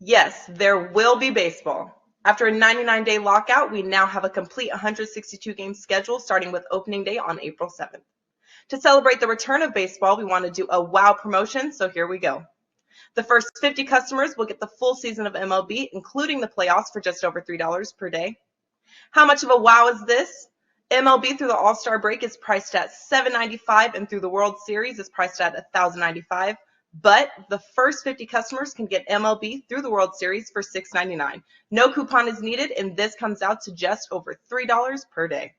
Yes, there will be baseball. After a 99-day lockout, we now have a complete 162-game schedule starting with opening day on April 7th. To celebrate the return of baseball, we want to do a wow promotion, so here we go. The first 50 customers will get the full season of MLB, including the playoffs, for just over $3 per day. How much of a wow is this? MLB through the All-Star break is priced at $7.95, and through the World Series is priced at $1,095. But the first 50 customers can get MLB through the World Series for $6.99. No coupon is needed, and this comes out to just over $3 per day.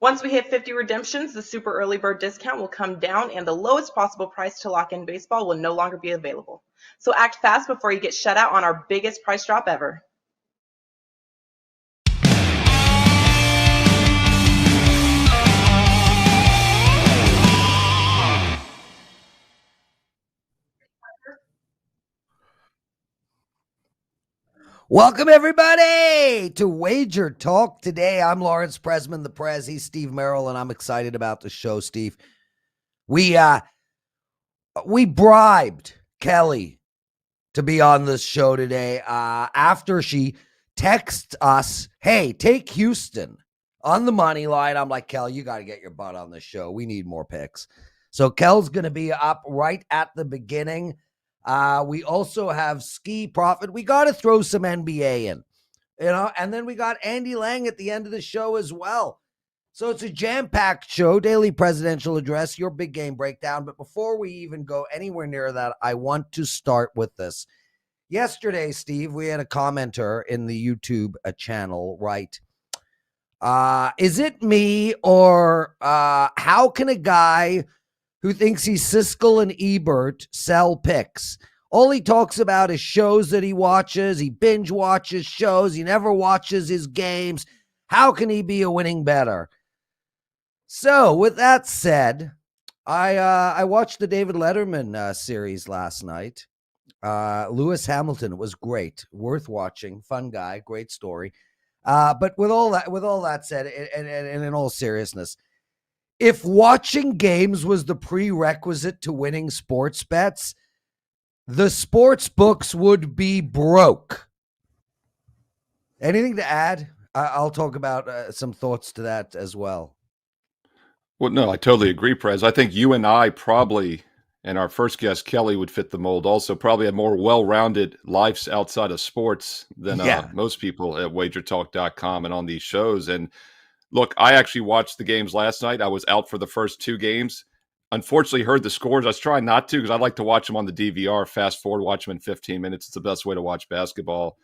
Once we hit 50 redemptions, the super early bird discount will come down, and the lowest possible price to lock in baseball will no longer be available. So act fast before you get shut out on our biggest price drop ever. Welcome, everybody, to WagerTalk Today. I'm Lawrence Presman, the Prez. He's Steve Merrill, and I'm excited about the show, Steve. We bribed Kelly to be on this show today after she texted us, hey, take Houston on the money line. I'm like, Kel, you got to get your butt on this show. We need more picks. So Kel's going to be up right at the beginning. We also have Skee Profit. We got to throw some NBA in, and then we got Andy Lang at the end of the show as well. So it's a jam-packed show, daily presidential address, your big game breakdown. But before we even go anywhere near that, I want to start with this. Yesterday, Steve, we had a commenter in the YouTube channel write, is it me or how can a guy who thinks he's Siskel and Ebert sell picks? All he talks about is shows that he watches. He binge watches shows. He never watches his games. How can he be a winning bettor? So with that said, I watched the David Letterman series last night. Lewis Hamilton was great, worth watching, fun guy, great story. But with all that said, and in all seriousness, if watching games was the prerequisite to winning sports bets, the sports books would be broke. Anything to add? I'll talk about some thoughts to that as well. Well, no, I totally agree, Prez. I think you and I probably, and our first guest, Kelly, would fit the mold. Also, probably have more well-rounded lives outside of sports than most people at WagerTalk.com and on these shows. And look, I actually watched the games last night. I was out for the first two games. Unfortunately, heard the scores. I was trying not to because I like to watch them on the DVR, fast forward, watch them in 15 minutes. It's the best way to watch basketball.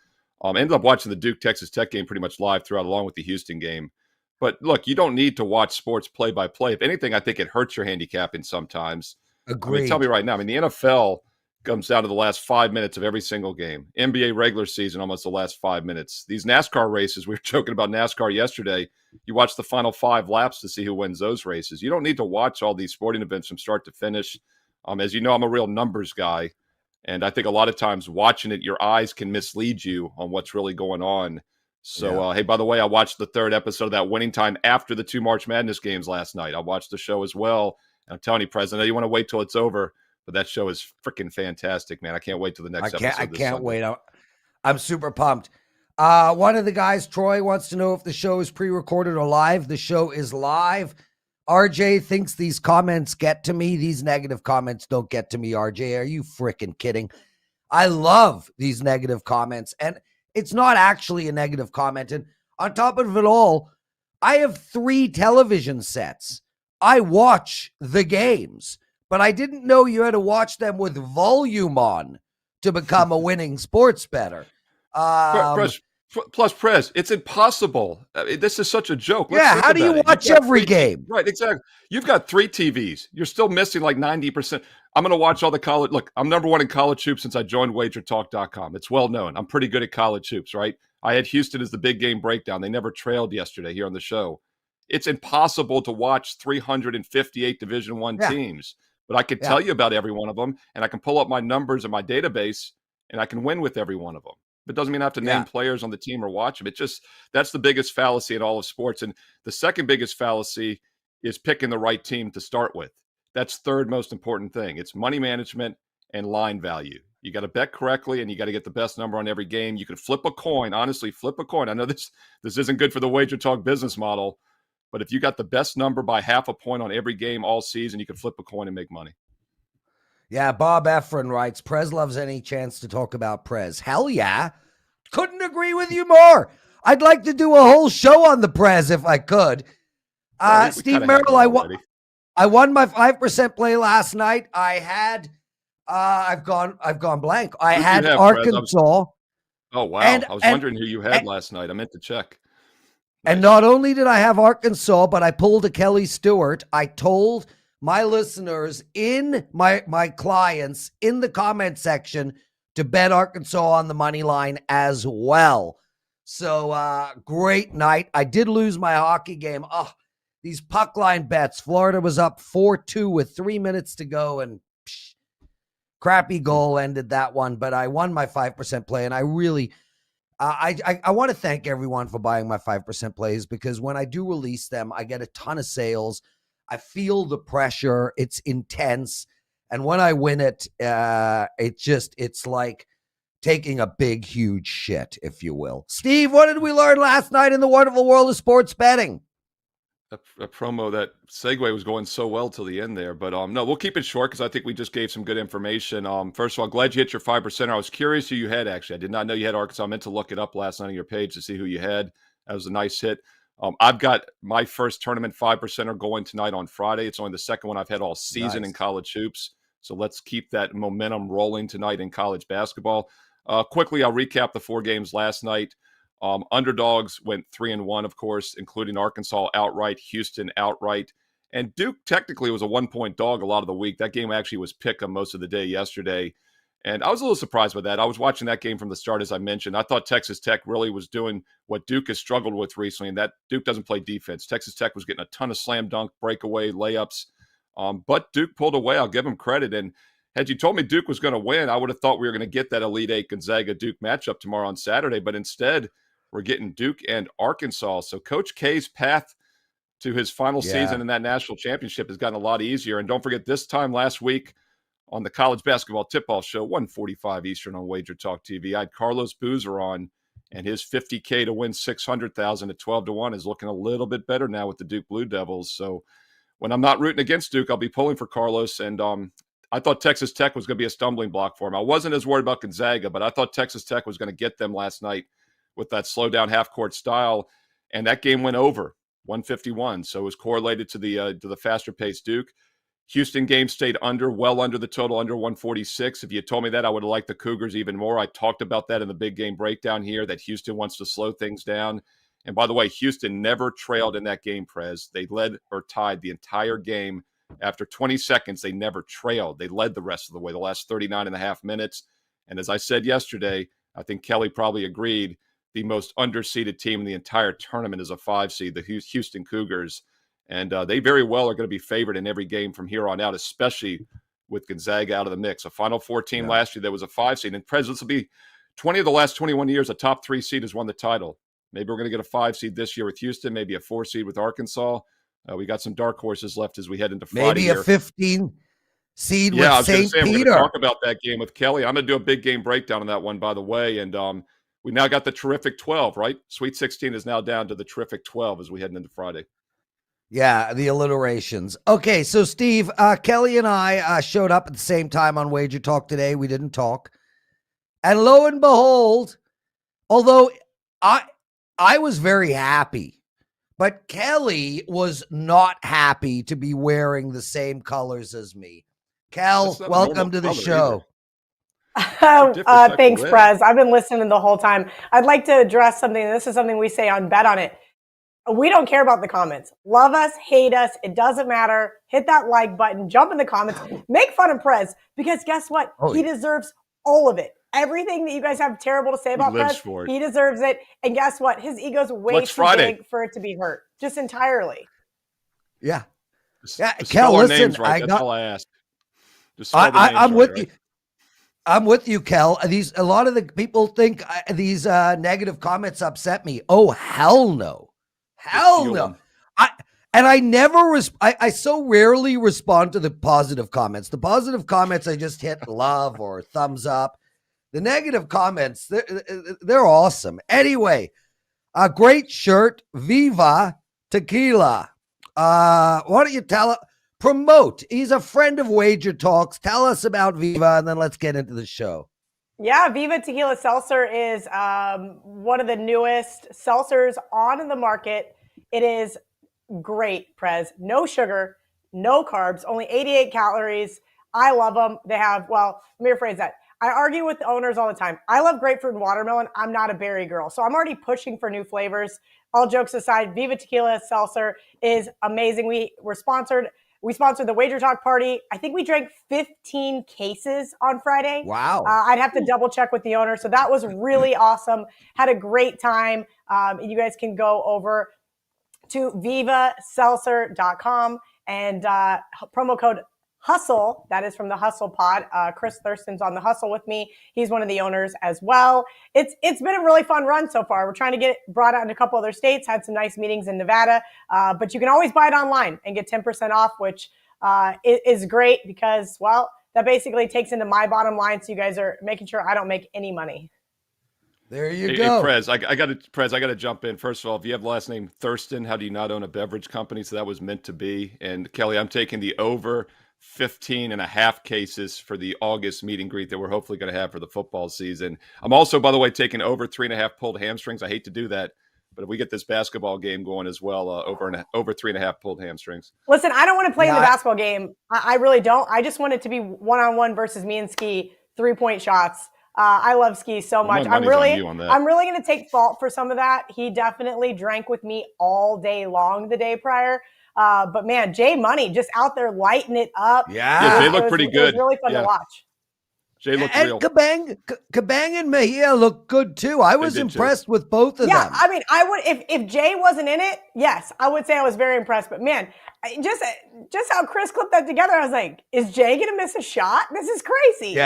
Ended up watching the Duke-Texas Tech game pretty much live throughout, along with the Houston game. But look, you don't need to watch sports play-by-play. If anything, I think it hurts your handicapping sometimes. Agreed. I mean, tell me right now. I mean, the NFL comes down to the last 5 minutes of every single game. NBA regular season, almost the last 5 minutes. These NASCAR races, we were joking about NASCAR yesterday. You watch the final 5 laps to see who wins those races. You don't need to watch all these sporting events from start to finish. As you know, I'm a real numbers guy. And I think a lot of times watching it, your eyes can mislead you on what's really going on. So, hey, by the way, I watched the third episode of that Winning Time after the 2 March Madness games last night. I watched the show as well. And I'm telling you, President, I know you want to wait till it's over, but that show is freaking fantastic, man. I can't wait till the next episode. I can't wait. I'm super pumped. One of the guys, Troy, wants to know if the show is pre-recorded or live. The show is live. RJ thinks these comments get to me. These negative comments don't get to me, RJ. Are you freaking kidding? I love these negative comments, and it's not actually a negative comment. And on top of it all, I have 3 television sets. I watch the games, but I didn't know you had to watch them with volume on to become a winning sports bettor. Plus, Prez, it's impossible. This is such a joke. How do you watch every game? Right, exactly. You've got 3 TVs. You're still missing like 90%. I'm going to watch all the college. Look, I'm number 1 in college hoops since I joined WagerTalk.com. It's well known. I'm pretty good at college hoops, right? I had Houston as the big game breakdown. They never trailed yesterday here on the show. It's impossible to watch 358 Division I teams, but I can tell you about every one of them, and I can pull up my numbers in my database, and I can win with every one of them. It doesn't mean I have to name players on the team or watch them. That's the biggest fallacy in all of sports. And the second biggest fallacy is picking the right team to start with. That's third most important thing. It's money management and line value. You got to bet correctly, and you got to get the best number on every game. You could flip a coin. Honestly, flip a coin. I know this isn't good for the WagerTalk business model, but if you got the best number by half a point on every game all season, you could flip a coin and make money. Yeah, Bob Efron writes, Prez loves any chance to talk about Prez. Hell yeah. Couldn't agree with you more. I'd like to do a whole show on the Prez if I could. We Steve Merrill, I won my 5% play last night. I had I've gone blank. I had Arkansas. Oh wow. I was wondering who you had last night. I meant to check. Nice. And not only did I have Arkansas, but I pulled a Kelly Stewart. I told my listeners in my clients in the comment section to bet Arkansas on the money line as well. So great night. I did lose my hockey game. Oh, these puck line bets. Florida was up 4-2 with 3 minutes to go, and crappy goal ended that one. But I won my 5% play, and I really, I want to thank everyone for buying my 5% plays, because when I do release them, I get a ton of sales. I feel the pressure. It's intense. And when I win it, it's like taking a big, huge shit, if you will. Steve, what did we learn last night in the wonderful world of sports betting? A promo, that segue was going so well till the end there, but no, we'll keep it short because I think we just gave some good information. First of all, glad you hit your 5%. I was curious who you had, actually. I did not know you had Arkansas. I meant to look it up last night on your page to see who you had. That was a nice hit. I've got my first tournament 5%er going tonight on Friday. It's only the second one I've had all season in college hoops. So let's keep that momentum rolling tonight in college basketball. Quickly, I'll recap the 4 games last night. Underdogs went 3-1, of course, including Arkansas outright, Houston outright. And Duke technically was a 1-point dog a lot of the week. That game actually was pick'em most of the day yesterday. And I was a little surprised by that. I was watching that game from the start, as I mentioned. I thought Texas Tech really was doing what Duke has struggled with recently, and that Duke doesn't play defense. Texas Tech was getting a ton of slam dunk, breakaway, layups. But Duke pulled away. I'll give them credit. And had you told me Duke was going to win, I would have thought we were going to get that Elite Eight Gonzaga-Duke matchup tomorrow on Saturday. But instead, we're getting Duke and Arkansas. So Coach K's path to his final season in that national championship has gotten a lot easier. And don't forget, this time last week on the college basketball tip-off show, 1:45 Eastern on WagerTalk TV, I had Carlos Boozer on, and his $50K to win $600,000 at 12-1 is looking a little bit better now with the Duke Blue Devils. So when I'm not rooting against Duke, I'll be pulling for Carlos. And I thought Texas Tech was going to be a stumbling block for him. I wasn't as worried about Gonzaga, but I thought Texas Tech was going to get them last night with that slow-down half-court style, and that game went over, 151. So it was correlated to the faster-paced Duke. Houston game stayed well under the total, under 146. If you told me that, I would have liked the Cougars even more. I talked about that in the big game breakdown here, that Houston wants to slow things down. And by the way, Houston never trailed in that game, Prez. They led or tied the entire game. After 20 seconds, they never trailed. They led the rest of the way, the last 39 and a half minutes. And as I said yesterday, I think Kelly probably agreed, the most underseeded team in the entire tournament is a 5 seed, the Houston Cougars. And they very well are going to be favored in every game from here on out, especially with Gonzaga out of the mix. A Final Four team last year that was a 5 seed. And Prez, this will be 20 of the last 21 years, a top 3 seed has won the title. Maybe we're going to get a 5 seed this year with Houston, maybe a 4 seed with Arkansas. We got some dark horses left as we head into Friday. Maybe a 15 seed with St. Peter. We're going to talk about that game with Kelly. I'm going to do a big game breakdown on that one, by the way. And we now got the terrific 12, right? Sweet 16 is now down to the terrific 12 as we head into Friday. Yeah, the alliterations. Okay, so Steve, Kelly and I showed up at the same time on WagerTalk today. We didn't talk. And lo and behold, although I was very happy, but Kelly was not happy to be wearing the same colors as me. Kel, welcome to the show. Thanks, Prez. I've been listening the whole time. I'd like to address something. This is something we say on Bet On It. We don't care about the comments. Love us, hate us. It doesn't matter. Hit that like button. Jump in the comments. Make fun of Prez, because guess what? He deserves all of it. Everything that you guys have terrible to say about Prez, he deserves it. And guess what? His ego's way too big for it to be hurt. Just entirely. Yeah. Just Kel, listen. Right. That's all I ask. I'm with you. I'm with you, Kel. A lot of the people think these negative comments upset me. Oh, hell no. Hell no. And I never, I so rarely respond to the positive comments. The positive comments, I just hit love or thumbs up. The negative comments, they're awesome. Anyway, a great shirt, Viva Tequila. Why don't you promote? He's a friend of Wager Talks. Tell us about Viva, and then let's get into the show. Yeah, Viva Tequila Seltzer is one of the newest seltzers on the market. It is great, Prez. No sugar, no carbs, only 88 calories. I love them. They have, well, let me rephrase that. I argue with the owners all the time. I love grapefruit and watermelon. I'm not a berry girl. So I'm already pushing for new flavors. All jokes aside, Viva Tequila Seltzer is amazing. We sponsored the WagerTalk party. I think we drank 15 cases on Friday. Wow. I'd have to double check with the owner. So that was really awesome. Had a great time. You guys can go over to vivaseltzer.com and promo code HUSTLE. That is from the Hustle Pod. Chris Thurston's on the Hustle with me. He's one of the owners as well. It's been a really fun run so far. We're trying to get it brought out in a couple other states, had some nice meetings in Nevada, but you can always buy it online and get 10% off, which is great because, well, that basically takes into my bottom line. So you guys are making sure I don't make any money. There you go. Hey, Prez, I got to jump in. First of all, if you have the last name Thurston, how do you not own a beverage company? So that was meant to be. And Kelly, I'm taking the over 15.5 cases for the August meet and greet that we're hopefully going to have for the football season. I'm also, by the way, taking over 3.5 pulled hamstrings. I hate to do that, but if we get this basketball game going as well, over 3.5 pulled hamstrings. Listen, I don't want to play in the basketball game. I really don't. I just want it to be one-on-one versus me and Skee, 3-point shots. I love Skee so much. I'm really going to take fault for some of that. He definitely drank with me all day long the day prior. But man, Jay Money just out there lighting it up. Yeah, Jay looked pretty good. It was really fun to watch. Jay looked and real. Kabang and Mejia looked good too. I was impressed with both of them. Yeah, I mean, I would if Jay wasn't in it. Yes, I would say I was very impressed. But man, just how Chris clipped that together, I was like, is Jay gonna miss a shot? This is crazy.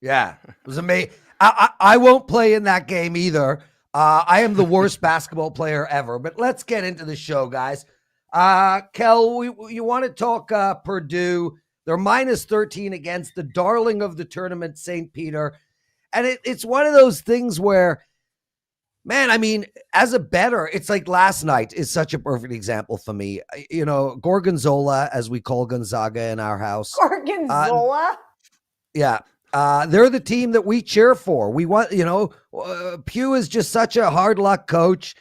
Yeah, it was amazing. I won't play in that game either. I am the worst basketball player ever. But let's get into the show, guys. Kel, you want to talk Purdue? They're minus 13 against the darling of the tournament, St. Peter. And it's one of those things where, man, I mean, as a bettor, it's like last night is such a perfect example for me. You know, Gorgonzola, as we call Gonzaga in our house. Gorgonzola? Yeah. They're the team that we cheer for. We want, Pugh is just such a hard luck coach.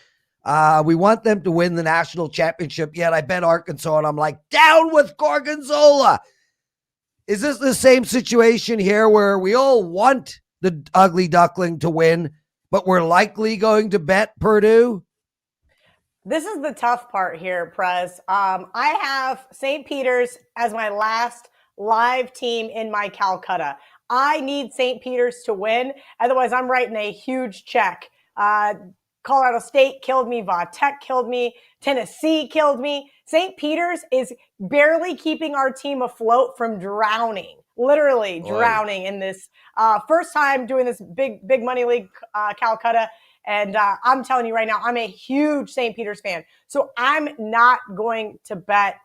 We want them to win the national championship. Yet I bet Arkansas, and I'm like, down with Gorgonzola. Is this the same situation here where we all want the ugly duckling to win, but we're likely going to bet Purdue? This is the tough part here, Prez. I have St. Peter's as my last live team in my Calcutta. I need St. Peter's to win. Otherwise, I'm writing a huge check. Colorado State killed me. Va Tech killed me. Tennessee killed me. St. Peter's is barely keeping our team afloat from drowning, literally drowning in this first time doing this big money league Calcutta. And I'm telling you right now, I'm a huge St. Peter's fan. So I'm not going to bet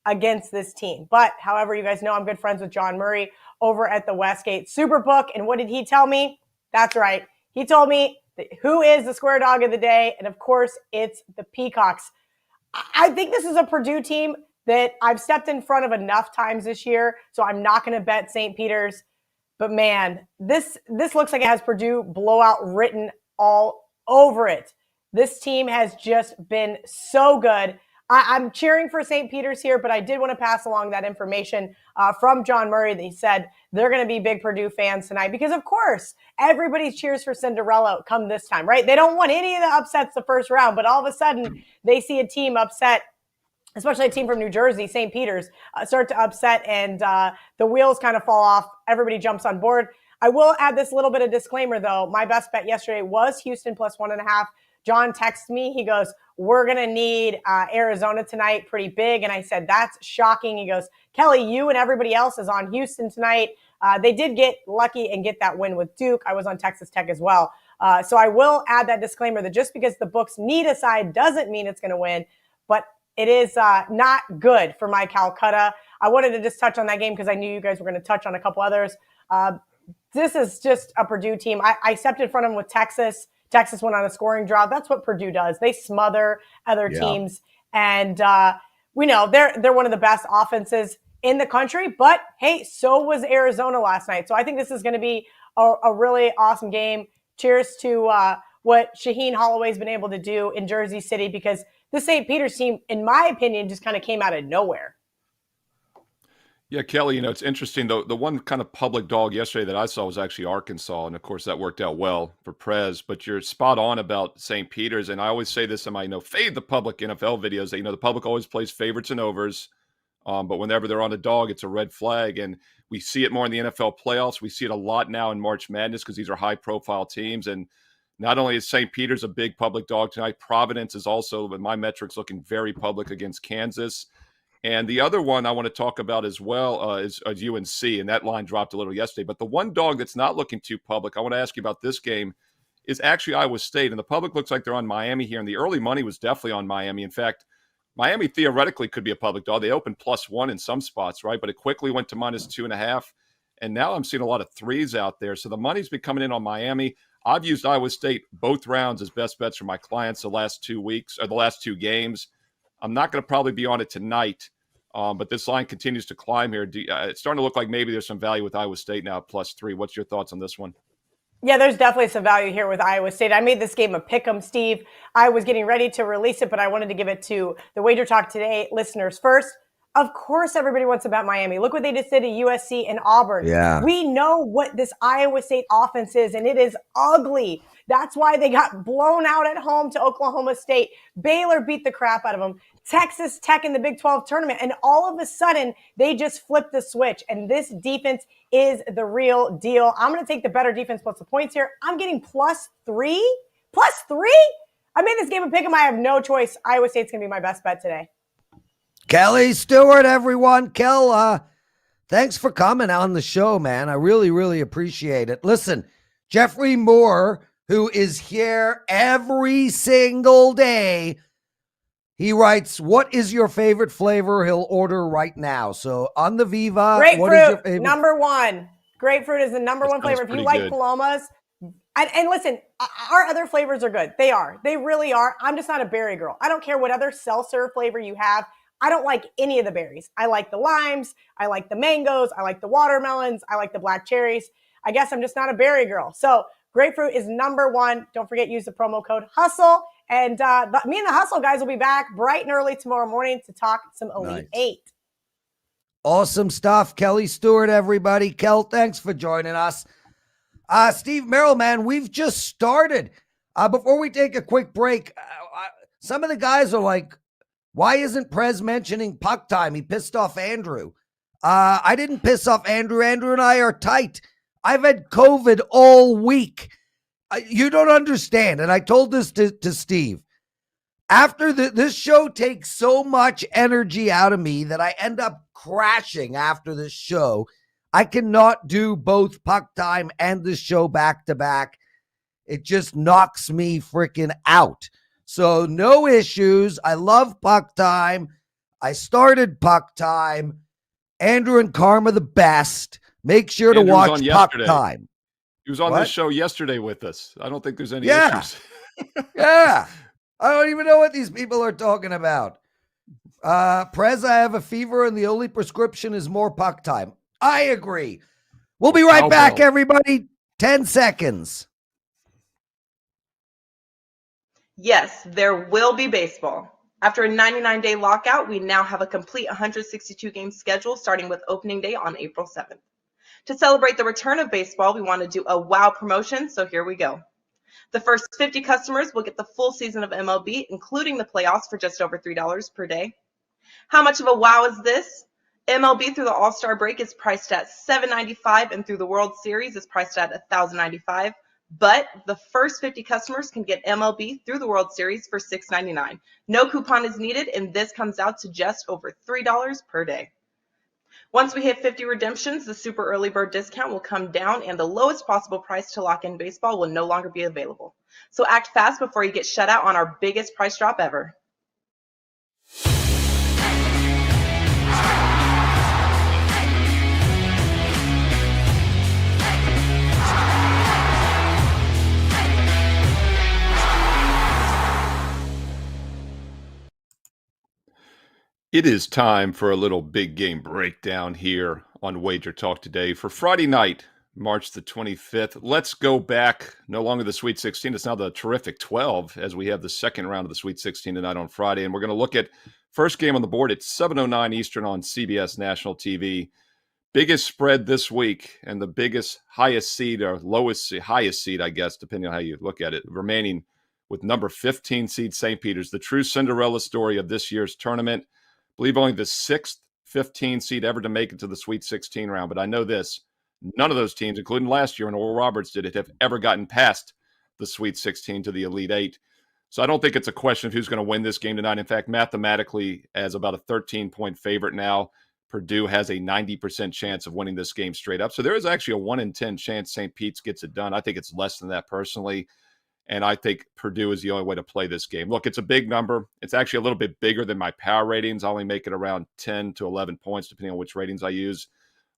against this team. But however, you guys know I'm good friends with John Murray over at the Westgate Superbook. And what did he tell me? That's right. He told me who is the square dog of the day. And of course, it's the Peacocks. I think this is a Purdue team that I've stepped in front of enough times this year. So I'm not going to bet St. Peter's. But man, this looks like it has Purdue blowout written all over it. This team has just been so good. I'm cheering for St. Peter's here, but I did want to pass along that information from John Murray that he said they're going to be big Purdue fans tonight because, of course, everybody cheers for Cinderella come this time, right? They don't want any of the upsets the first round, but all of a sudden they see a team upset, especially a team from New Jersey, St. Peter's, start to upset and the wheels kind of fall off. Everybody jumps on board. I will add this little bit of disclaimer, though. My best bet yesterday was Houston plus 1.5. John texted me. He goes, we're going to need Arizona tonight pretty big. And I said, that's shocking. He goes, Kelly, you and everybody else is on Houston tonight. They did get lucky and get that win with Duke. I was on Texas Tech as well. So I will add that disclaimer that just because the books need a side doesn't mean it's going to win. But It is not good for my Calcutta. I wanted to just touch on that game because I knew you guys were going to touch on a couple others. This is just a Purdue team. I stepped in front of them with Texas. Texas went on a scoring drought. That's what Purdue does. They smother other teams. And we know they're one of the best offenses in the country. But, hey, so was Arizona last night. So I think this is going to be a really awesome game. Cheers to what Shaheen Holloway's been able to do in Jersey City, because the St. Peter's team, in my opinion, just kind of came out of nowhere. Yeah, Kelly, it's interesting. The one kind of public dog yesterday that I saw was actually Arkansas. And, of course, that worked out well for Prez. But you're spot on about St. Peter's. And I always say this in my fade the public NFL videos that, the public always plays favorites and overs. But whenever they're on a dog, it's a red flag. And we see it more in the NFL playoffs. We see it a lot now in March Madness because these are high-profile teams. And not only is St. Peter's a big public dog tonight, Providence is also, in my metrics, looking very public against Kansas. And the other one I want to talk about as well is UNC, and that line dropped a little yesterday. But the one dog that's not looking too public, I want to ask you about this game, is actually Iowa State. And the public looks like they're on Miami here, and the early money was definitely on Miami. In fact, Miami theoretically could be a public dog. They opened +1 in some spots, right? But it quickly went to -2.5. And now I'm seeing a lot of threes out there. So the money's been coming in on Miami. I've used Iowa State both rounds as best bets for my clients the last 2 weeks, or the last 2 games. I'm not going to probably be on it tonight, but this line continues to climb here. It's starting to look like maybe there's some value with Iowa State now at +3. What's your thoughts on this one? Yeah, there's definitely some value here with Iowa State. I made this game a pick'em, Steve. I was getting ready to release it, but I wanted to give it to the WagerTalk Today listeners first. Of course, everybody wants about Miami. Look what they just did at USC and Auburn. Yeah. We know what this Iowa State offense is, and it is ugly. That's why they got blown out at home to Oklahoma State. Baylor beat the crap out of them. Texas Tech in the Big 12 tournament. And all of a sudden, they just flipped the switch. And this defense is the real deal. I'm going to take the better defense plus the points here. I'm getting +3. +3? I made this game a pick'em. I have no choice. Iowa State's going to be my best bet today. Kelly Stewart, everyone. Kel, thanks for coming on the show, man. I really, really appreciate it. Listen, Jeffrey Moore, who is here every single day, he writes, what is your favorite flavor? He'll order right now. So on the Viva, Grapefruit, what is your favorite? #1. Grapefruit is the #1 flavor. If you like good. Palomas, and listen, our other flavors are good. They are. They really are. I'm just not a berry girl. I don't care what other seltzer flavor you have. I don't like any of the berries. I like the limes. I like the mangoes. I like the watermelons. I like the black cherries. I guess I'm just not a berry girl. So grapefruit is #1. Don't forget, use the promo code HUSTLE. And me and the Hustle guys will be back bright and early tomorrow morning to talk some Elite Eight. Awesome stuff. Kelly Stewart, everybody. Kel, thanks for joining us. Steve Merrill, man, we've just started. Before we take a quick break, some of the guys are like, why isn't Prez mentioning puck time? He pissed off Andrew. I didn't piss off Andrew. Andrew and I are tight. I've had COVID all week. You don't understand. And I told this to Steve. After this show takes so much energy out of me that I end up crashing after this show. I cannot do both puck time and the show back to back. It just knocks me freaking out. So no issues. I love puck time. I started puck time. Andrew and Karma the best. Make sure to watch puck time. He was on this show yesterday with us. I don't think there's any issues. Yeah. I don't even know what these people are talking about. Prez, I have a fever and the only prescription is more puck time. I agree. We'll be right back, everybody. 10 seconds. Yes, there will be baseball. After a 99-day lockout, we now have a complete 162-game schedule starting with opening day on April 7th. To celebrate the return of baseball, we want to do a wow promotion, so here we go. The first 50 customers will get the full season of MLB, including the playoffs, for just over $3 per day. How much of a wow is this? MLB through the All-Star break is priced at $7.95, and through the World Series is priced at $1,095. But the first 50 customers can get MLB through the World Series for $6.99. No coupon is needed, and this comes out to just over $3 per day. Once we hit 50 redemptions, the super early bird discount will come down, and the lowest possible price to lock in baseball will no longer be available. So act fast before you get shut out on our biggest price drop ever. It is time for a little big game breakdown here on Wager Talk Today for Friday night, March the 25th. Let's go back. No longer the Sweet 16. It's now the terrific 12 as we have the second round of the Sweet 16 tonight on Friday. And we're going to look at first game on the board at 7:09 Eastern on CBS National TV. Biggest spread this week and the biggest highest seed or highest seed, I guess, depending on how you look at it, remaining with number 15 seed St. Peter's, the true Cinderella story of this year's tournament. I believe only the sixth 15 seed ever to make it to the Sweet 16 round. But I know this, none of those teams, including last year when Oral Roberts did it, have ever gotten past the Sweet 16 to the Elite Eight. So I don't think it's a question of who's going to win this game tonight. In fact, mathematically, as about a 13-point favorite now, Purdue has a 90% chance of winning this game straight up. So there is actually a 1 in 10 chance St. Pete's gets it done. I think it's less than that personally. And I think Purdue is the only way to play this game. Look, it's a big number. It's actually a little bit bigger than my power ratings. I only make it around 10 to 11 points, depending on which ratings I use.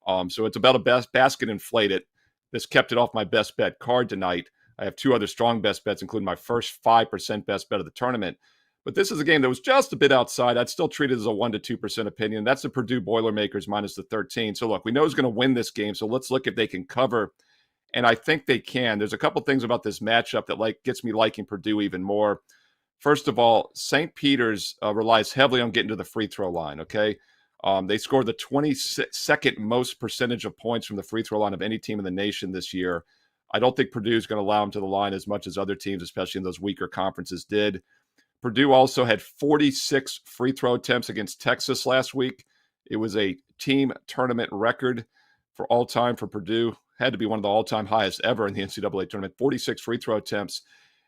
So it's about a basket inflated. This kept it off my best bet card tonight. I have two other strong best bets, including my first 5% best bet of the tournament. But this is a game that was just a bit outside. I'd still treat it as a 1 to 2% opinion. That's the Purdue Boilermakers minus the 13. So look, we know who's going to win this game. So let's look if they can cover. And I think they can. There's a couple things about this matchup that gets me liking Purdue even more. First of all, St. Peter's relies heavily on getting to the free throw line, okay? They scored the 22nd most percentage of points from the free throw line of any team in the nation this year. I don't think Purdue is going to allow them to the line as much as other teams, especially in those weaker conferences, did. Purdue also had 46 free throw attempts against Texas last week. It was a team tournament record for all time for Purdue. Had to be one of the all-time highest ever in the NCAA tournament, 46 free throw attempts.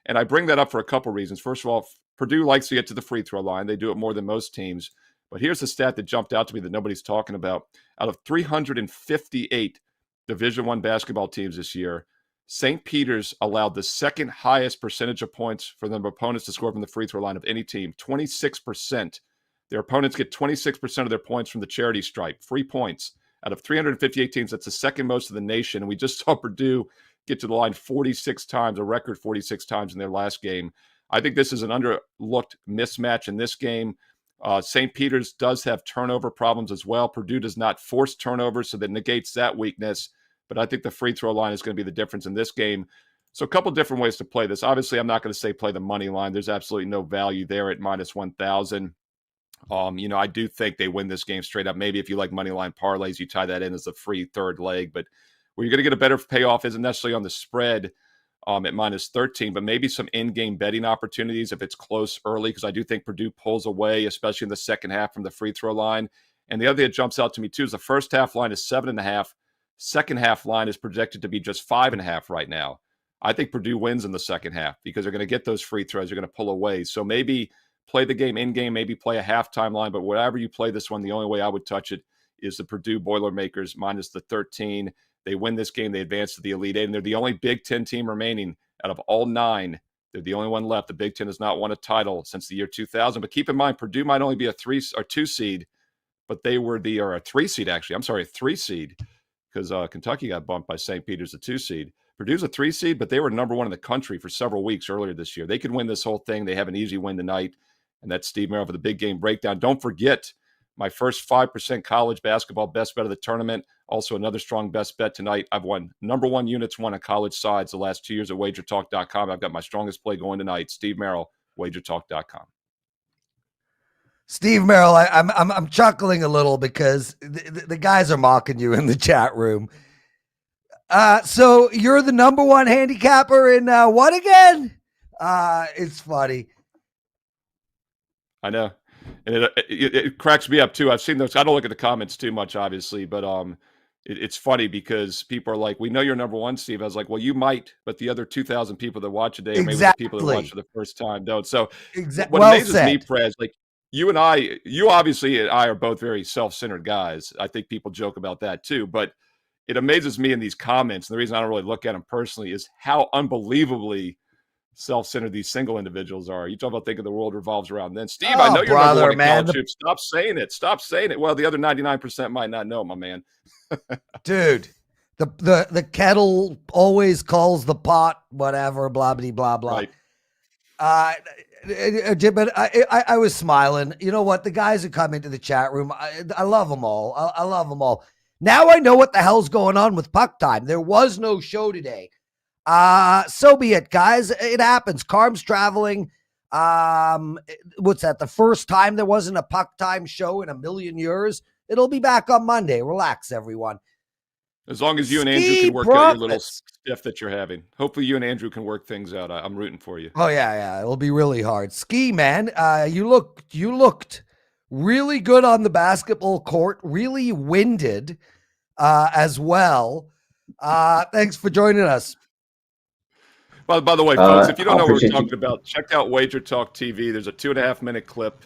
And I bring that up for a couple reasons. First of all, Purdue likes to get to the free throw line. They do it more than most teams. But here's the stat that jumped out to me that nobody's talking about. Out of 358 Division I basketball teams this year, St. Peter's allowed the second highest percentage of points for their opponents to score from the free throw line of any team, 26%. Their opponents get 26% of their points from the charity stripe, free points. Out of 358 teams, that's the second most of the nation. And we just saw Purdue get to the line 46 times, a record 46 times in their last game. I think this is an underlooked mismatch in this game. St. Peter's does have turnover problems as well. Purdue does not force turnovers, so that negates that weakness. But I think the free throw line is going to be the difference in this game. So a couple different ways to play this. Obviously, I'm not going to say play the money line. There's absolutely no value there at minus 1,000. I do think they win this game straight up. Maybe if you like money line parlays, you tie that in as a free third leg. But where you're going to get a better payoff isn't necessarily on the spread at minus 13, but maybe some in-game betting opportunities if it's close early, because I do think Purdue pulls away, especially in the second half from the free throw line. And the other thing that jumps out to me too is the first half line is 7.5. Second half line is projected to be just 5.5 right now. I think Purdue wins in the second half because they're going to get those free throws. They're going to pull away. So maybe play the game in-game, maybe play a halftime line, but whatever you play this one, the only way I would touch it is the Purdue Boilermakers minus the 13. They win this game, they advance to the Elite Eight, and they're the only Big Ten team remaining out of all 9. They're the only one left. The Big Ten has not won a title since the year 2000. But keep in mind, Purdue might only be a 3 or 2 seed, but they were a 3 seed, actually. I'm sorry, a 3 seed, because Kentucky got bumped by St. Peter's, a 2 seed. Purdue's a 3 seed, but they were number 1 in the country for several weeks earlier this year. They could win this whole thing. They have an easy win tonight, and that's Steve Merrill for the Big Game Breakdown. Don't forget my first 5% college basketball best bet of the tournament. Also another strong best bet tonight. I've won number 1 units won on college sides the last 2 years at WagerTalk.com. I've got my strongest play going tonight. Steve Merrill, WagerTalk.com. Steve Merrill, I'm chuckling a little because the guys are mocking you in the chat room. So you're the number 1 handicapper in what again? It's funny. I know. And it cracks me up too. I've seen those. I don't look at the comments too much, obviously, but it's funny because people are like, "We know you're number 1, Steve." I was like, "Well, you might, but the other 2,000 people that watch a day, maybe the people that watch for the first time don't." So, what amazes me, Prez, like you obviously and I are both very self-centered guys. I think people joke about that too, but it amazes me in these comments. And the reason I don't really look at them personally is how unbelievably self-centered these single individuals are. You talk about thinking the world revolves around them. Steve, I know you're number 1 in college hoops. Stop saying it. Stop saying it. Well, the other 99% might not know, my man. Dude, the kettle always calls the pot, whatever, blah, blah, blah, blah. Right. But I was smiling. You know what? The guys who come into the chat room, I love them all. I love them all. Now I know what the hell's going on with Puck Time. There was no show today. So be it, guys. It happens. Carm's traveling. What's that? The first time there wasn't a Puck Time show in a million years. It'll be back on Monday. Relax, everyone. As long as you and Andrew can work out your little stiff that you're having. Hopefully you and Andrew can work things out. I'm rooting for you. Oh, yeah. It'll be really hard. Skee, man, you looked really good on the basketball court, really winded as well. Thanks for joining us. Well, by the way, folks, if you don't know what we're talking about, check out WagerTalk TV. There's a 2.5-minute clip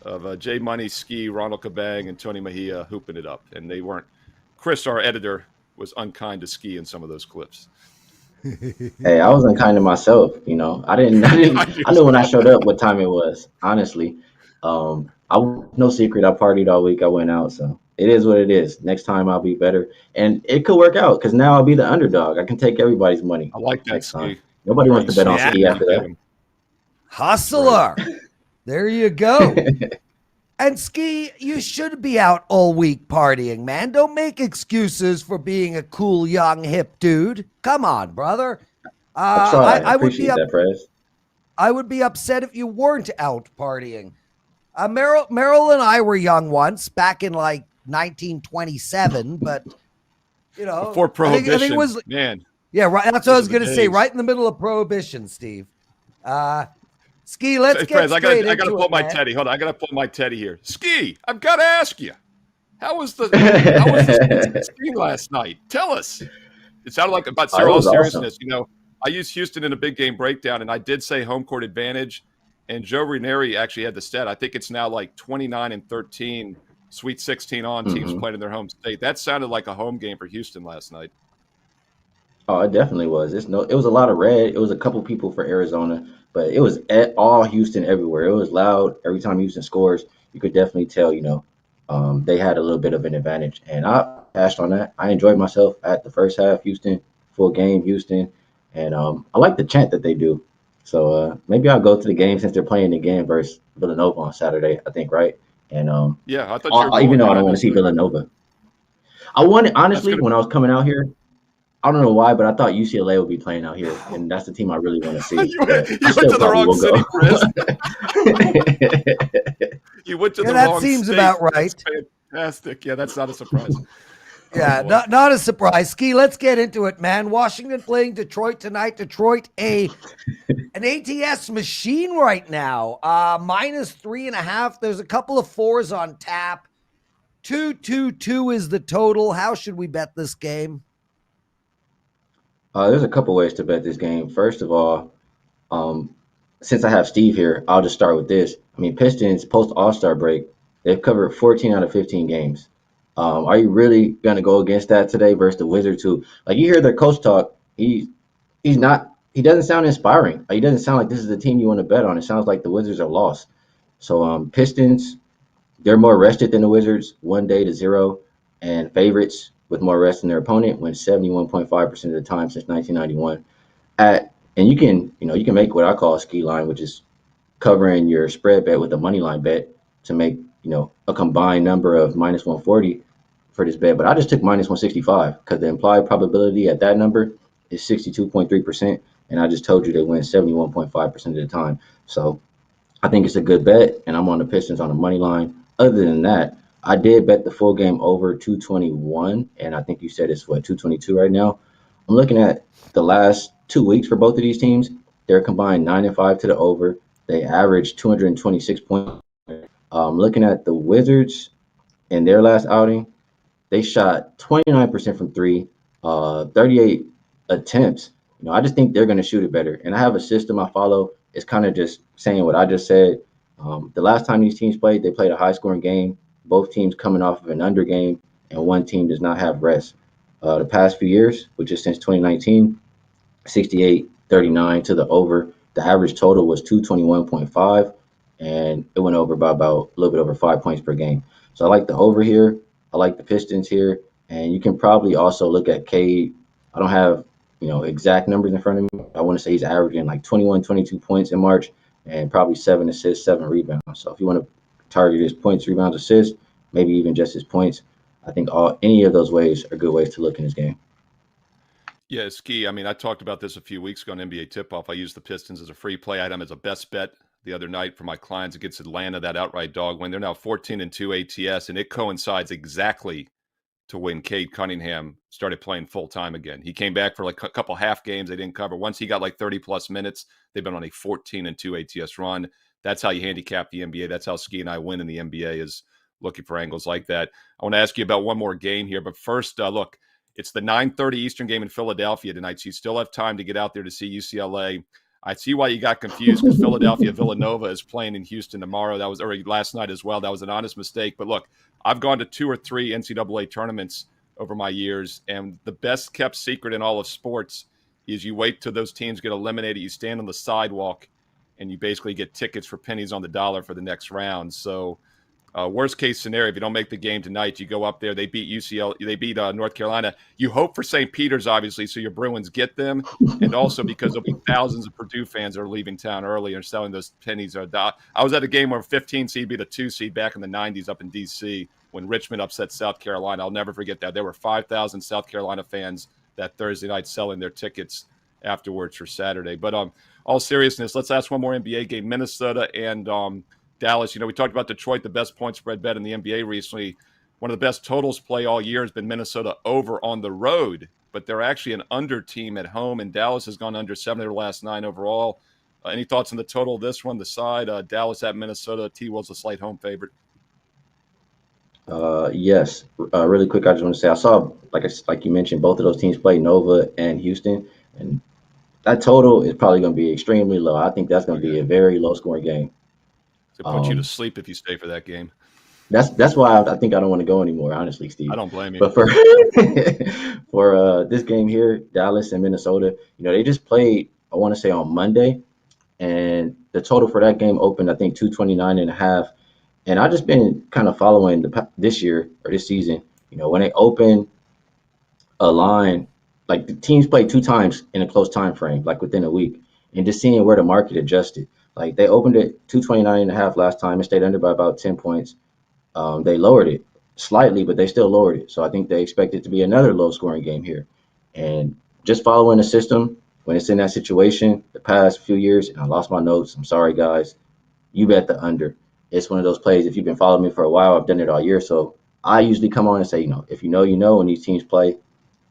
of Jay Money, Skee, Ronald Kabang, and Tony Mejia hooping it up. And they weren't. Chris, our editor, was unkind to Skee in some of those clips. Hey, I was unkind to myself. You know, I knew when I showed up what time it was. Honestly, no secret. I partied all week. I went out, so it is what it is. Next time I'll be better, and it could work out because now I'll be the underdog. I can take everybody's money. I like that, Skee. Nobody wants to bet on Skee after that. Hustler. Right. There you go. And Skee, you should be out all week partying, man. Don't make excuses for being a cool, young, hip dude. Come on, brother. I appreciate that, Prez. I would be upset if you weren't out partying. Meryl and I were young once, back in like 1927, but you know, before Prohibition. I think it was, man. Yeah, right. That's what I was going to say. Right in the middle of Prohibition, Steve. Skee, let's get Prez, straight into it. I got to pull my teddy. Hold on, I got to pull my teddy here. Skee, I've got to ask you, how was the scene last night? Tell us. It sounded like, about all seriousness, awesome. You know, I used Houston in a big game breakdown, and I did say home court advantage. And Joe Ranieri actually had the stat. I think it's now like 29-13, Sweet 16 on teams playing in their home state. That sounded like a home game for Houston last night. Oh, it definitely was. It was a lot of red. It was a couple people for Arizona, but it was all Houston everywhere. It was loud. Every time Houston scores, you could definitely tell, you know, they had a little bit of an advantage. And I passed on that. I enjoyed myself at the first half, Houston, full game, Houston. And I like the chant that they do. So maybe I'll go to the game since they're playing again versus Villanova on Saturday, I think, right? And yeah, I thought even though I don't want to see Villanova. I wanted, honestly, when I was coming out here, I don't know why, but I thought UCLA would be playing out here, and that's the team I really want to see. You went to the wrong city, Chris. You went to the wrong state. That seems about right. That's fantastic. Yeah, that's not a surprise. Yeah, not a surprise. Skee, let's get into it, man. Washington playing Detroit tonight. Detroit, an ATS machine right now. -3.5. There's a couple of 4s on tap. 2-2-2 is the total. How should we bet this game? There's a couple ways to bet this game. First of all, since I have Steve here, I'll just start with this. I mean, Pistons post All-Star break, they've covered 14 out of 15 games. Are you really going to go against that today versus the Wizards who, like, you hear their coach talk, he doesn't sound inspiring. He doesn't sound like this is the team you want to bet on. It sounds like the Wizards are lost. So Pistons, they're more rested than the Wizards, 1-0, and favorites with more rest than their opponent win 71.5% of the time since 1991. And you can make what I call a ski line, which is covering your spread bet with a money line bet to make, a combined number of -140 for this bet. But I just took -165 because the implied probability at that number is 62.3%. And I just told you they win 71.5% of the time. So I think it's a good bet, and I'm on the Pistons on the money line. Other than that, I did bet the full game over 221, and I think you said it's 222 right now. I'm looking at the last 2 weeks for both of these teams. They're combined 9-5 to the over. They averaged 226 points. Looking at the Wizards in their last outing, they shot 29% from three, 38 attempts. I just think they're going to shoot it better. And I have a system I follow. It's kind of just saying what I just said. The last time these teams played, they played a high-scoring game. Both teams coming off of an under game, and one team does not have rest. The past few years, which is since 2019, 68-39 to the over. The average total was 221.5, and it went over by about a little bit over 5 points per game. So I like the over here. I like the Pistons here, and you can probably also look at Cade. I don't have exact numbers in front of me. I want to say he's averaging like 21, 22 points in March and probably 7 assists, 7 rebounds. So if you want to target his points, rebounds, assists, maybe even just his points, I think any of those ways are good ways to look in his game. Yeah, Skee, I mean, I talked about this a few weeks ago on NBA Tip-Off. I used the Pistons as a free play item as a best bet the other night for my clients against Atlanta, that outright dog win. They're now 14-2 ATS, and it coincides exactly to when Cade Cunningham started playing full-time again. He came back for like a couple half games they didn't cover. Once he got like 30-plus minutes, they've been on a 14-2 ATS run. That's how you handicap the NBA. That's how Skee and I win in the NBA, is looking for angles like that. I want to ask you about one more game here, but first, look, it's the 9:30 Eastern game in Philadelphia tonight, so you still have time to get out there to see UCLA. I see why you got confused, because Philadelphia Villanova is playing in Houston tomorrow. That was already last night as well. That was an honest mistake. But look, I've gone to 2 or 3 NCAA tournaments over my years, and the best kept secret in all of sports is you wait till those teams get eliminated. You stand on the sidewalk, and you basically get tickets for pennies on the dollar for the next round. So worst case scenario, if you don't make the game tonight, you go up there. They beat UCLA. They beat North Carolina. You hope for St. Peter's, obviously, so your Bruins get them, and also because there'll be thousands of Purdue fans that are leaving town early and selling those pennies. I was at a game where 15 seed beat a 2 seed back in the 90s up in D.C. when Richmond upset South Carolina. I'll never forget that. There were 5,000 South Carolina fans that Thursday night selling their tickets afterwards for Saturday. But all seriousness, let's ask one more NBA game. Minnesota and Dallas. We talked about Detroit, the best point spread bet in the NBA recently. One of the best totals play all year has been Minnesota over on the road, but they're actually an under team at home, and Dallas has gone under 7 of their last 9 overall. Any thoughts on the total of this one, the side? Dallas at Minnesota, T-Will's a slight home favorite. Yes. Really quick, I just want to say I saw, like you mentioned, both of those teams play, Nova and Houston, and that total is probably going to be extremely low. I think that's going to be a very low-scoring game. To put you to sleep if you stay for that game. That's why I think I don't want to go anymore, honestly, Steve. I don't blame you. But for this game here, Dallas and Minnesota, they just played, I want to say, on Monday, and the total for that game opened, I think, 229.5. And I've just been kind of following this year or this season, when they open a line, like the teams play 2 times in a close time frame, like within a week, and just seeing where the market adjusted. Like they opened it 229.5 last time and stayed under by about 10 points. They lowered it slightly, but they still lowered it. So I think they expect it to be another low scoring game here. And just following the system, when it's in that situation, the past few years, and I lost my notes, I'm sorry guys, you bet the under. It's one of those plays, if you've been following me for a while, I've done it all year. So I usually come on and say, if you know, when these teams play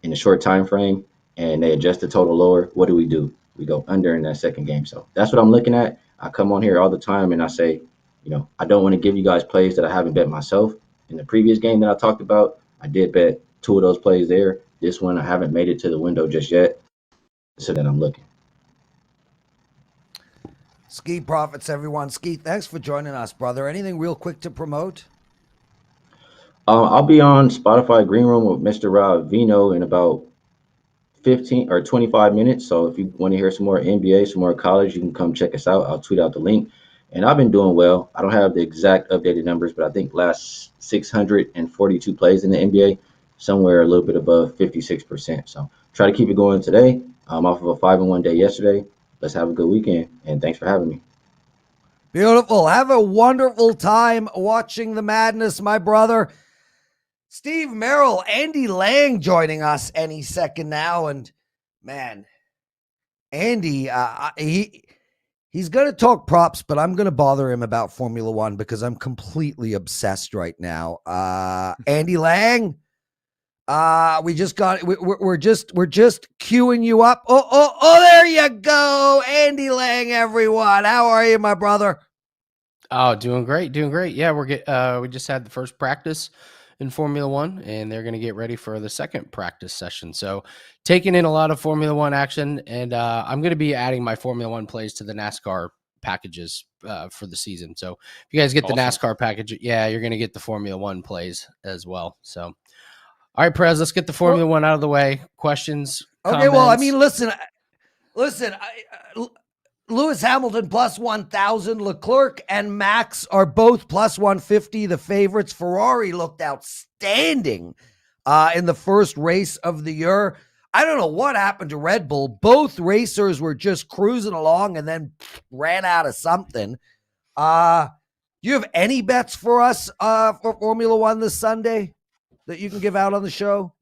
in a short time frame and they adjust the total lower, what do? We go under in that second game. So that's what I'm looking at. I come on here all the time and I say, I don't want to give you guys plays that I haven't bet myself. In the previous game that I talked about, I did bet 2 of those plays there. This one, I haven't made it to the window just yet. So then I'm looking. Skee Profits, everyone. Skee, thanks for joining us, brother. Anything real quick to promote? I'll be on Spotify Green Room with Mr. Rob Vino in about 15 or 25 minutes. So if you want to hear some more NBA, some more college, you can come check us out. I'll tweet out the link. And I've been doing well. I don't have the exact updated numbers, but I think last 642 plays in the NBA, somewhere a little bit above 56%. So try to keep it going today. I'm off of a 5-1 day yesterday. Let's have a good weekend. And thanks for having me. Beautiful. Have a wonderful time watching the madness, my brother. Steve Merrill, Andy Lang joining us any second now. And man, Andy, he's going to talk props, but I'm going to bother him about Formula One because I'm completely obsessed right now. Andy Lang, we're just queuing you up. Oh, there you go. Andy Lang, everyone. How are you, my brother? Oh, doing great. Yeah, we just had the first practice in Formula One, and they're going to get ready for the second practice session. So taking in a lot of Formula One action, and I'm going to be adding my Formula One plays to the NASCAR packages for the season. So if you guys get the NASCAR package, yeah, you're going to get the Formula One plays as well. So, all right, Prez, let's get the Formula One out of the way. Questions? Okay, comments? well, I mean, listen, Lewis Hamilton plus 1,000. Leclerc and Max are both plus 150. The favorites. Ferrari looked outstanding in the first race of the year. I don't know what happened to Red Bull. Both racers were just cruising along and then ran out of something. Do you have any bets for us for Formula One this Sunday that you can give out on the show?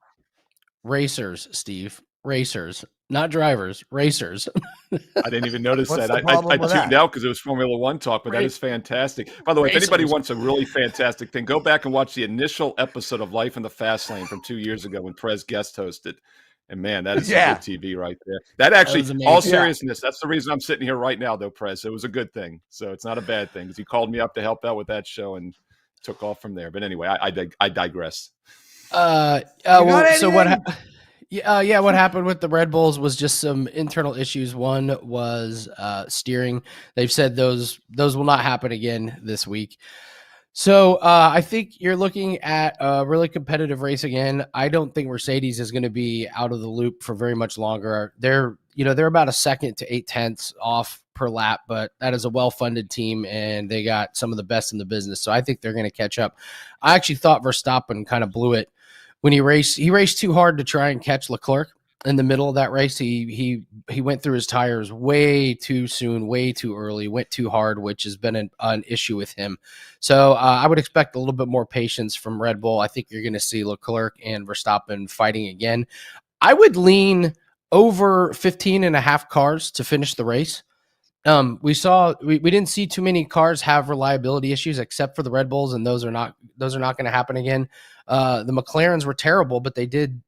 Racers, Steve. Racers. Not drivers, racers. I didn't even notice What's that. the problem I with tuned that? out because it was Formula One talk, but that is fantastic. By the way, if anybody wants a really fantastic thing, go back and watch the initial episode of Life in the Fast Lane from 2 years ago when Prez guest hosted. And man, that is some good TV right there. That actually, all seriousness, that's the reason I'm sitting here right now, though, Prez. It was a good thing. So it's not a bad thing because he called me up to help out with that show and took off from there. But anyway, I digress. So what happened with the Red Bulls was just some internal issues. One was steering. They've said those will not happen again this week. So I think you're looking at a really competitive race again. I don't think Mercedes is going to be out of the loop for very much longer. They're about 1 second to 8/10 off per lap, but that is a well-funded team, and they got some of the best in the business. So I think they're going to catch up. I actually thought Verstappen kind of blew it when he raced too hard to try and catch Leclerc in the middle of that race. He went through his tires way too soon, way too early, went too hard, which has been an issue with him. So I would expect a little bit more patience from Red Bull. I think you're going to see Leclerc and Verstappen fighting again. I would lean over 15.5 cars to finish the race. We didn't see too many cars have reliability issues except for the Red Bulls, and those are not going to happen again. The McLarens were terrible, but they did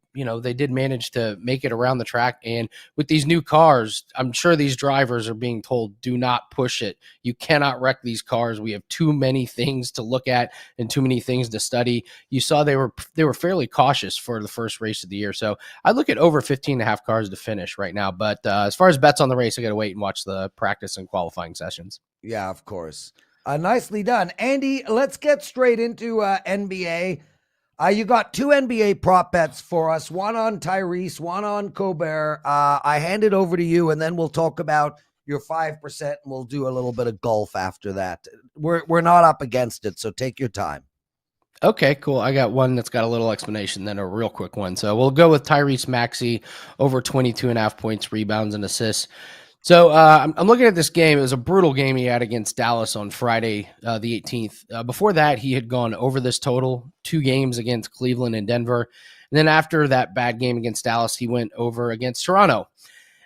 manage to make it around the track. And with these new cars, I'm sure these drivers are being told, do not push it. You cannot wreck these cars. We have too many things to look at and too many things to study. You saw they were fairly cautious for the first race of the year. So I look at over 15.5 cars to finish right now. But as far as bets on the race, I got to wait and watch the practice and qualifying sessions. Yeah, of course. Nicely done. Andy, let's get straight into NBA. You got 2 NBA prop bets for us, one on Tyrese, one on Gobert. I hand it over to you, and then we'll talk about your 5%, and we'll do a little bit of golf after that. We're not up against it, so take your time. Okay, cool. I got one that's got a little explanation, then a real quick one. So we'll go with Tyrese Maxey over 22.5 points, rebounds, and assists. So I'm looking at this game. It was a brutal game he had against Dallas on Friday, the 18th. Before that, he had gone over this total 2 games against Cleveland and Denver. And then after that bad game against Dallas, he went over against Toronto.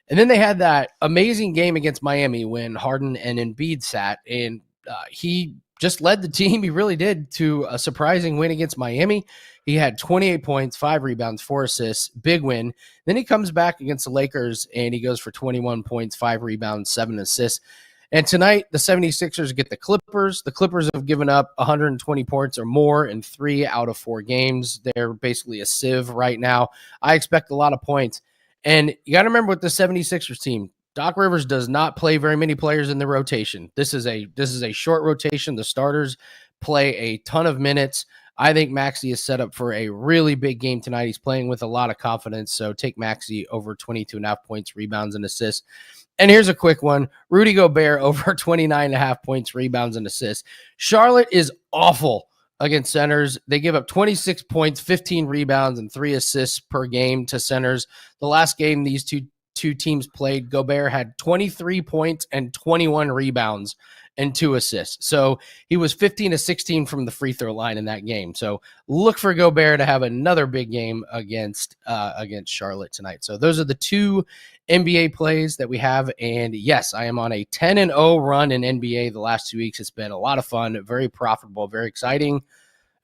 And then they had that amazing game against Miami when Harden and Embiid sat, and he just led the team. He really did, to a surprising win against Miami. He had 28 points, 5 rebounds, 4 assists, big win. Then he comes back against the Lakers and he goes for 21 points, 5 rebounds, 7 assists. And tonight, the 76ers get the Clippers. The Clippers have given up 120 points or more in 3 out of 4 games. They're basically a sieve right now. I expect a lot of points. And you got to remember with the 76ers team, Doc Rivers does not play very many players in the rotation. This is a short rotation. The starters play a ton of minutes. I think Maxey is set up for a really big game tonight. He's playing with a lot of confidence. So take Maxey over 22.5 points, rebounds, and assists. And here's a quick one. Rudy Gobert over 29.5 points, rebounds, and assists. Charlotte is awful against centers. They give up 26 points, 15 rebounds, and 3 assists per game to centers. The last game these two teams played, Gobert had 23 points and 21 rebounds and 2 assists. So he was 15 to 16 from the free throw line in that game. So look for Gobert to have another big game against Charlotte tonight. So those are the 2 NBA plays that we have. And yes, I am on a 10-0 run in NBA the last 2 weeks. It's been a lot of fun, very profitable, very exciting.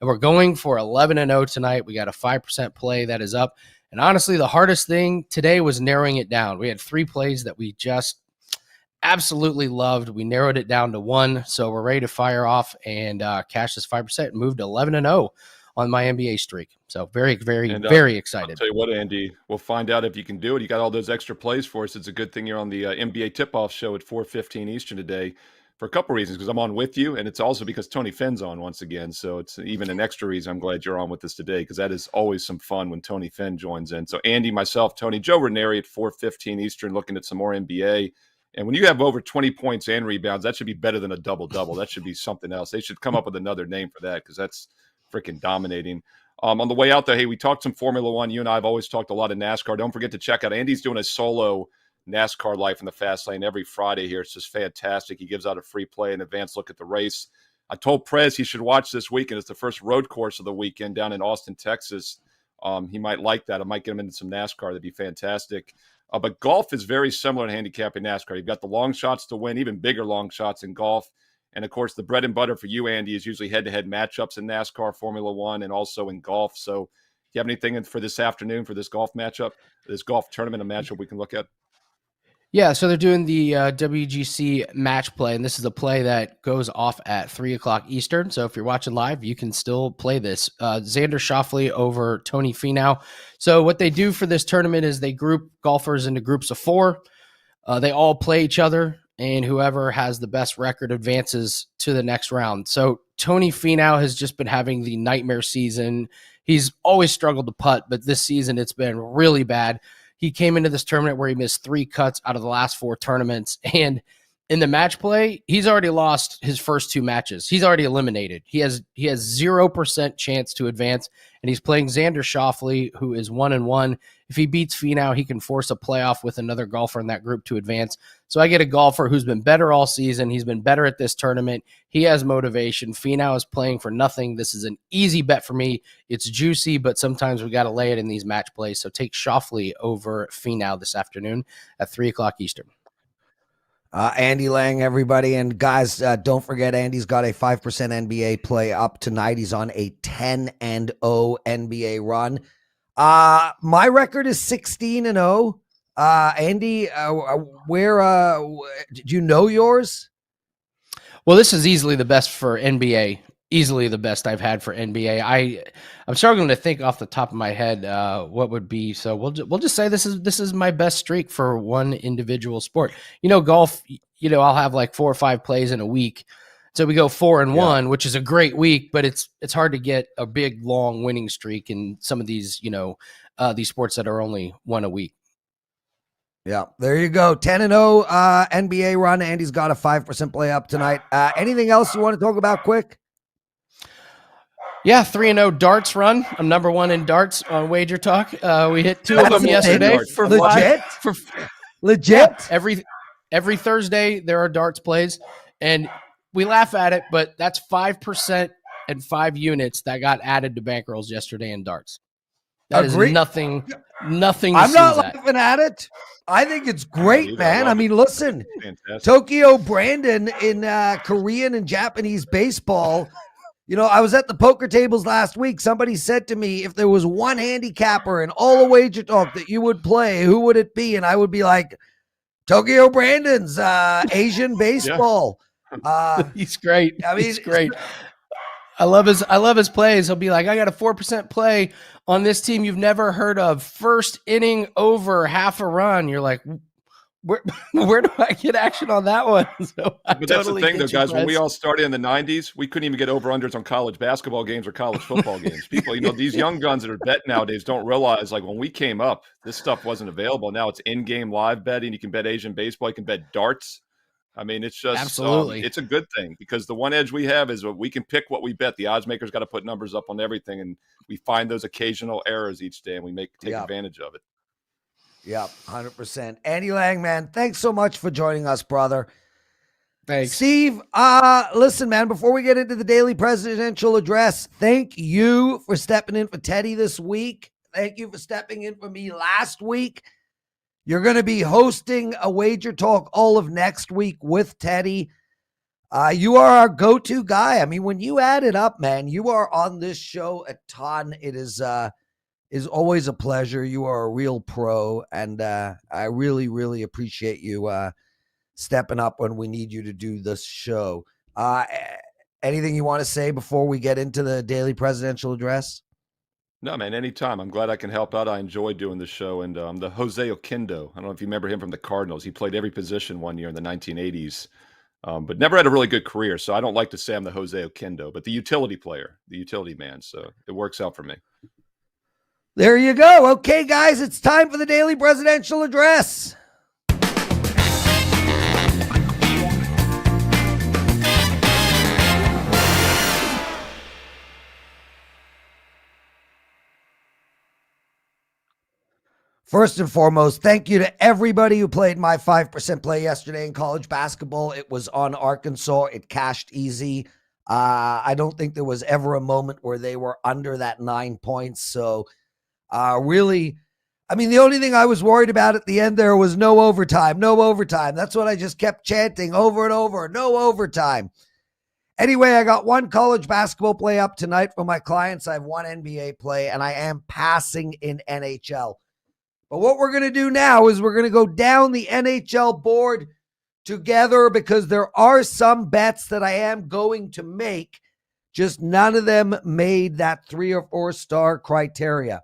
And we're going for 11-0 tonight. We got a 5% play that is up. And honestly, the hardest thing today was narrowing it down. We had 3 plays that we just absolutely loved. We narrowed it down to 1. So we're ready to fire off and cash this 5% and move to 11-0 on my NBA streak. So very, very, very excited. I'll tell you what, Andy, we'll find out if you can do it. You got all those extra plays for us. It's a good thing you're on the NBA tip-off show at 4:15 Eastern today for a couple reasons, because I'm on with you, and it's also because Tony Finn's on once again. So it's even an extra reason I'm glad you're on with us today, because that is always some fun when Tony Finn joins in. So Andy, myself, Tony, Joe Ranieri at 4:15 Eastern, looking at some more NBA. And when you have over 20 points and rebounds, that should be better than a double-double. That should be something else. They should come up with another name for that, because that's freaking dominating. On the way out there, hey, we talked some Formula One. You and I have always talked a lot of NASCAR. Don't forget to check out Andy's doing a solo NASCAR Life in the Fast Lane every Friday here. It's just fantastic. He gives out a free play, an advanced look at the race. I told Prez he should watch this weekend. It's the first road course of the weekend down in Austin, Texas. He might like that. I might get him into some NASCAR. That'd be fantastic. But golf is very similar to handicapping NASCAR. You've got the long shots to win, even bigger long shots in golf. And, of course, the bread and butter for you, Andy, is usually head-to-head matchups in NASCAR, Formula One, and also in golf. So do you have anything for this afternoon for this golf matchup, this golf tournament, a matchup we can look at? Yeah, so they're doing the WGC match play, and this is a play that goes off at 3 o'clock Eastern. So if you're watching live, you can still play this. Xander Schauffele over Tony Finau. So what they do for this tournament is they group golfers into groups of 4. They all play each other, and whoever has the best record advances to the next round. So Tony Finau has just been having the nightmare season. He's always struggled to putt, but this season it's been really bad. He came into this tournament where he missed 3 cuts out of the last 4 tournaments. And in the match play, he's already lost his first 2 matches. He's already eliminated. He has 0% chance to advance, and he's playing Xander Schauffele, who is 1-1. If he beats Finau, he can force a playoff with another golfer in that group to advance. So I get a golfer who's been better all season. He's been better at this tournament. He has motivation. Finau is playing for nothing. This is an easy bet for me. It's juicy, but sometimes we got to lay it in these match plays. So take Schauffele over Finau this afternoon at 3 o'clock Eastern. Andy Lang, everybody. And guys, don't forget, Andy's got a 5% NBA play up tonight. He's on a 10-0 NBA run. My record is 16-0. Andy, do you know yours? Well, this is easily the best for NBA. Easily the best I've had for NBA. I'm struggling to think off the top of my head what would be. So we'll just say this is my best streak for one individual sport. Golf. I'll have like 4 or 5 plays in a week. So we go 4-1, which is a great week, but it's hard to get a big long winning streak in some of these these sports that are only 1 a week. Yeah, there you go. 10-0 NBA run. Andy's got a 5% play up tonight. Anything else you want to talk about quick? Yeah, 3-0 darts run. I'm number 1 in darts on WagerTalk. We hit 2 of them yesterday for legit. Legit. Yeah, every Thursday there are darts plays, and we laugh at it, but that's 5% and 5 units that got added to bankrolls yesterday in darts. That is nothing. I'm not laughing at it. I think it's great, man. I mean, listen, Tokyo Brandon in Korean and Japanese baseball. I was at the poker tables last week. Somebody said to me, if there was one handicapper in all of WagerTalk that you would play, who would it be? And I would be like, Tokyo Brandon's Asian baseball. Yeah. He's great. He's great. I love his plays. He'll be like, I got a 4% play on this team you've never heard of. First inning over, half a run. You're like, where do I get action on that one? So but that's the thing, though, guys. When we all started in the 90s, we couldn't even get over-unders on college basketball games or college football games. People, these young guns that are betting nowadays don't realize, like, when we came up, this stuff wasn't available. Now it's in-game live betting. You can bet Asian baseball. You can bet darts. I mean, it's just absolutely. It's a good thing because the one edge we have is we can pick what we bet. The odds makers got to put numbers up on everything, and we find those occasional errors each day, and we take advantage of it. Yeah, 100%. Andy Lang, man, thanks so much for joining us, brother. Thanks. Steve, listen, man, before we get into the daily presidential address, thank you for stepping in for Teddy this week. Thank you for stepping in for me last week. You're going to be hosting a Wager Talk all of next week with Teddy. You are our go-to guy. I mean, when you add it up, man, you are on this show a ton. It is always a pleasure. You are a real pro, and I really, really appreciate you stepping up when we need you to do this show. Anything you want to say before we get into the daily presidential address? No, man, anytime. I'm glad I can help out. I enjoy doing the show. And the Jose Oquendo, I don't know if you remember him from the Cardinals. He played every position one year in the 1980s, but never had a really good career. So I don't like to say I'm the Jose Oquendo, but the utility player, the utility man. So it works out for me. There you go. Okay, guys, it's time for the daily presidential address. First and foremost, thank you to everybody who played my 5% play yesterday in college basketball. It was on Arkansas. It cashed easy. I don't think there was ever a moment where they were under that 9 points. So really, I mean, the only thing I was worried about at the end there was no overtime, no overtime. That's what I just kept chanting over and over, no overtime. Anyway, I got one college basketball play up tonight for my clients. I have one NBA play, and I am passing in NHL. But what we're going to do now is we're going to go down the NHL board together because there are some bets that I am going to make. Just none of them made that 3 or 4 star criteria.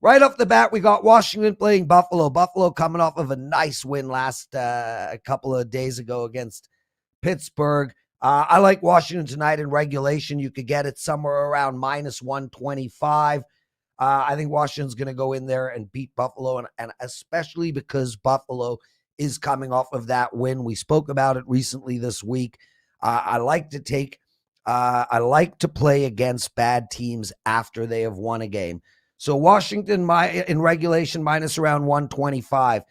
Right off the bat, we got Washington playing Buffalo. Buffalo coming off of a nice win last a couple of days ago against Pittsburgh. I like Washington tonight in regulation. You could get it somewhere around minus 125. I think Washington's going to go in there and beat Buffalo, and especially because Buffalo is coming off of that win. We spoke about it recently this week. I like to play against bad teams after they have won a game. So Washington in regulation minus around 125.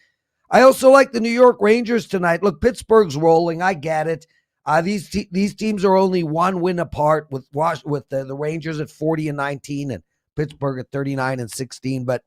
I also like the New York Rangers tonight. Look, Pittsburgh's rolling. I get it. These teams are only one win apart with the Rangers at 40-19 and Pittsburgh at 39-16. But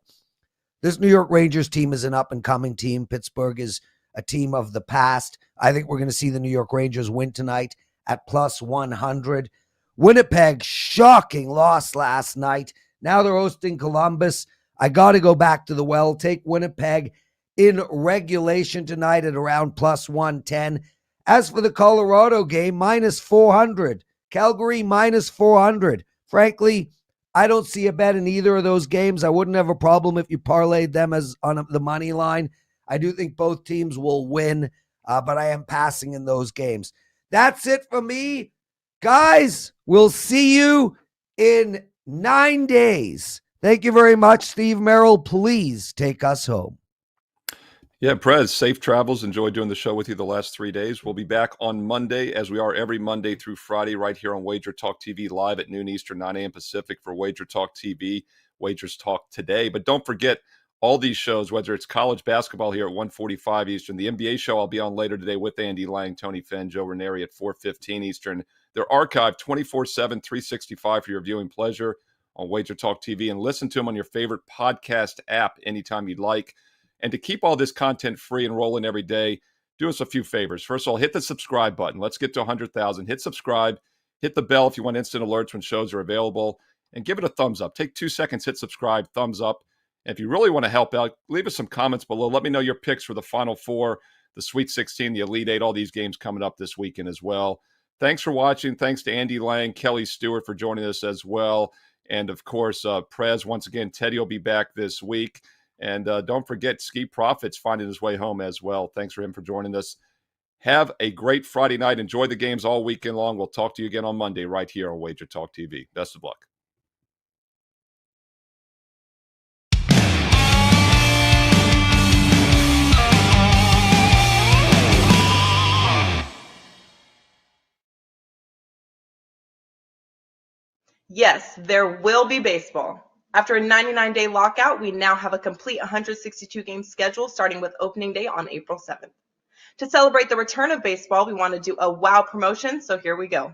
this New York Rangers team is an up-and-coming team. Pittsburgh is a team of the past. I think we're going to see the New York Rangers win tonight at plus 100. Winnipeg, shocking loss last night. Now they're hosting Columbus. I got to go back to the well. Take Winnipeg in regulation tonight at around plus 110. As for the Colorado game, minus 400. Calgary, minus 400. Frankly, I don't see a bet in either of those games. I wouldn't have a problem if you parlayed them as on the money line. I do think both teams will win, but I am passing in those games. That's it for me. Guys, we'll see you in 9 days. Thank you very much. Steve Merrill, please take us home. Yeah, Prez, safe travels. Enjoyed doing the show with you the last 3 days. We'll be back on Monday, as we are every Monday through Friday, right here on WagerTalk TV, live at noon Eastern, 9 a.m. Pacific for WagerTalk TV, Wagers Talk Today. But don't forget all these shows, whether it's college basketball here at 1:45 Eastern, the NBA show I'll be on later today with Andy Lang, Tony Fenn, Joe Ranieri at 4:15 Eastern. They're archived 24/7, 365 for your viewing pleasure on WagerTalk TV, and listen to them on your favorite podcast app anytime you'd like. And to keep all this content free and rolling every day, do us a few favors. First of all, hit the subscribe button. Let's get to 100,000. Hit subscribe. Hit the bell if you want instant alerts when shows are available. And give it a thumbs up. Take 2 seconds, hit subscribe, thumbs up. And if you really want to help out, leave us some comments below. Let me know your picks for the Final Four, the Sweet 16, the Elite Eight, all these games coming up this weekend as well. Thanks for watching. Thanks to Andy Lang, Kelly Stewart for joining us as well. And, of course, Prez, once again, Teddy will be back this week. And don't forget, Skee Profit's finding his way home as well. Thanks for him for joining us. Have a great Friday night. Enjoy the games all weekend long. We'll talk to you again on Monday right here on WagerTalk TV. Best of luck. Yes, there will be baseball. After a 99-day lockout, we now have a complete 162-game schedule starting with opening day on April 7th. To celebrate the return of baseball, we want to do a wow promotion, so here we go.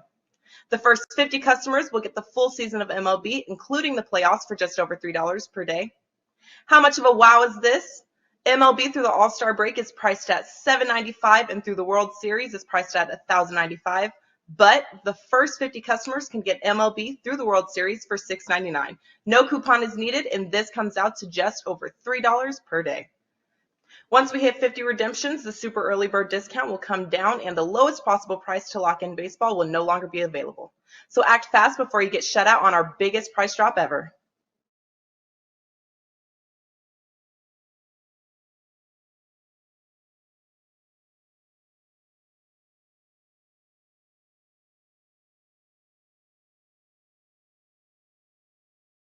The first 50 customers will get the full season of MLB, including the playoffs, for just over $3 per day. How much of a wow is this? MLB through the All-Star break is priced at $7.95, and through the World Series is priced at $1,095. But the first 50 customers can get MLB through the World Series for $6.99. No coupon is needed, and this comes out to just over $3 per day. Once we hit 50 redemptions, the super early bird discount will come down, and the lowest possible price to lock in baseball will no longer be available. So act fast before you get shut out on our biggest price drop ever.